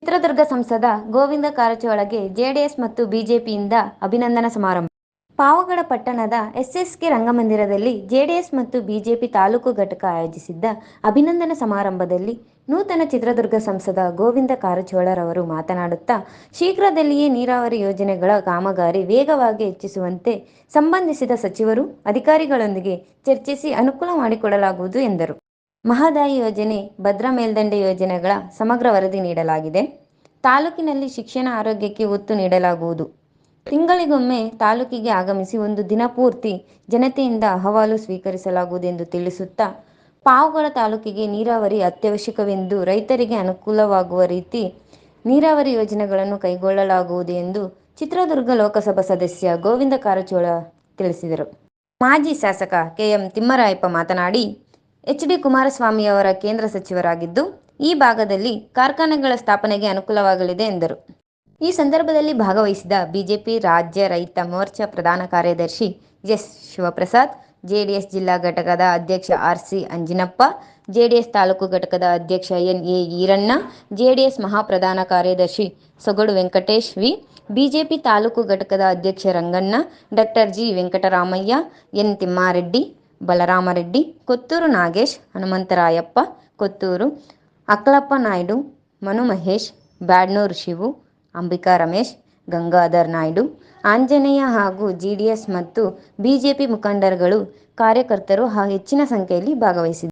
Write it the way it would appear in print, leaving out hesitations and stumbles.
ಚಿತ್ರದುರ್ಗ ಸಂಸದ ಗೋವಿಂದ ಕಾರಜೋಳಗೆ ಜೆಡಿಎಸ್ ಮತ್ತು ಬಿಜೆಪಿಯಿಂದ ಅಭಿನಂದನಾ ಸಮಾರಂಭ. ಪಾವಗಡ ಪಟ್ಟಣದ ಎಸ್ಎಸ್ಕೆ ರಂಗಮಂದಿರದಲ್ಲಿ ಜೆಡಿಎಸ್ ಮತ್ತು ಬಿಜೆಪಿ ತಾಲೂಕು ಘಟಕ ಆಯೋಜಿಸಿದ್ದ ಅಭಿನಂದನಾ ಸಮಾರಂಭದಲ್ಲಿ ನೂತನ ಚಿತ್ರದುರ್ಗ ಸಂಸದ ಗೋವಿಂದ ಕಾರಜೋಳರವರು ಮಾತನಾಡುತ್ತಾ, ಶೀಘ್ರದಲ್ಲಿಯೇ ನೀರಾವರಿ ಯೋಜನೆಗಳ ಕಾಮಗಾರಿ ವೇಗವಾಗಿ ಹೆಚ್ಚಿಸುವಂತೆ ಸಂಬಂಧಿಸಿದ ಸಚಿವರು, ಅಧಿಕಾರಿಗಳೊಂದಿಗೆ ಚರ್ಚಿಸಿ ಅನುಕೂಲ ಮಾಡಿಕೊಡಲಾಗುವುದು ಎಂದರು. ಮಹದಾಯಿ ಯೋಜನೆ, ಭದ್ರಾ ಮೇಲ್ದಂಡೆ ಯೋಜನೆಗಳ ಸಮಗ್ರ ವರದಿ ನೀಡಲಾಗಿದೆ. ತಾಲೂಕಿನಲ್ಲಿ ಶಿಕ್ಷಣ, ಆರೋಗ್ಯಕ್ಕೆ ಒತ್ತು ನೀಡಲಾಗುವುದು. ತಿಂಗಳಿಗೊಮ್ಮೆ ತಾಲೂಕಿಗೆ ಆಗಮಿಸಿ ಒಂದು ದಿನ ಪೂರ್ತಿ ಜನತೆಯಿಂದ ಅಹವಾಲು ಸ್ವೀಕರಿಸಲಾಗುವುದು ಎಂದು ತಿಳಿಸುತ್ತಾ, ಪಾವಗಡ ತಾಲೂಕಿಗೆ ನೀರಾವರಿ ಅತ್ಯವಶ್ಯಕವೆಂದು ರೈತರಿಗೆ ಅನುಕೂಲವಾಗುವ ರೀತಿ ನೀರಾವರಿ ಯೋಜನೆಗಳನ್ನು ಕೈಗೊಳ್ಳಲಾಗುವುದು ಎಂದು ಚಿತ್ರದುರ್ಗ ಲೋಕಸಭಾ ಸದಸ್ಯ ಗೋವಿಂದ ಕಾರಜೋಳ ತಿಳಿಸಿದರು. ಮಾಜಿ ಶಾಸಕ ಕೆಎಂ ತಿಮ್ಮರಾಯಪ್ಪ ಮಾತನಾಡಿ, ಎಚ್.ಡಿ. ಕುಮಾರಸ್ವಾಮಿಯವರ ಕೇಂದ್ರ ಸಚಿವರಾಗಿದ್ದು, ಈ ಭಾಗದಲ್ಲಿ ಕಾರ್ಖಾನೆಗಳ ಸ್ಥಾಪನೆಗೆ ಅನುಕೂಲವಾಗಲಿದೆ ಎಂದರು. ಈ ಸಂದರ್ಭದಲ್ಲಿ ಭಾಗವಹಿಸಿದ ಬಿಜೆಪಿ ರಾಜ್ಯ ರೈತ ಮೋರ್ಚಾ ಪ್ರಧಾನ ಕಾರ್ಯದರ್ಶಿ ಎಸ್. ಶಿವಪ್ರಸಾದ್, ಜೆಡಿಎಸ್ ಜಿಲ್ಲಾ ಘಟಕದ ಅಧ್ಯಕ್ಷ ಆರ್.ಸಿ. ಅಂಜಿನಪ್ಪ, ಜೆಡಿಎಸ್ ತಾಲೂಕು ಘಟಕದ ಅಧ್ಯಕ್ಷ ಎನ್.ಎ. ಈರಣ್ಣ, ಜೆಡಿಎಸ್ ಮಹಾಪ್ರಧಾನ ಕಾರ್ಯದರ್ಶಿ ಸೊಗಡು ವೆಂಕಟೇಶ್ ವಿ, ಬಿಜೆಪಿ ತಾಲೂಕು ಘಟಕದ ಅಧ್ಯಕ್ಷ ರಂಗಣ್ಣ, ಡಾ. ಜಿ. ವೆಂಕಟರಾಮಯ್ಯ, ಎನ್. ತಿಮ್ಮಾರೆಡ್ಡಿ, ಬಲರಾಮರೆಡ್ಡಿ, ಕೊತ್ತೂರು ನಾಗೇಶ್, ಹನುಮಂತರಾಯಪ್ಪ, ಕೊತ್ತೂರು, ಅಕ್ಕಲಪ್ಪ ನಾಯ್ಡು, ಮನು ಮಹೇಶ್, ಬ್ಯಾಡ್ನೂರು ಶಿವು, ಅಂಬಿಕಾ ರಮೇಶ್, ಗಂಗಾಧರ್ ನಾಯ್ಡು, ಆಂಜನೇಯ ಹಾಗೂ ಜೆಡಿಎಸ್ ಮತ್ತು ಬಿಜೆಪಿ ಮುಖಂಡರುಗಳು, ಕಾರ್ಯಕರ್ತರು ಹೆಚ್ಚಿನ ಸಂಖ್ಯೆಯಲ್ಲಿ ಭಾಗವಹಿಸಿದ್ದರು.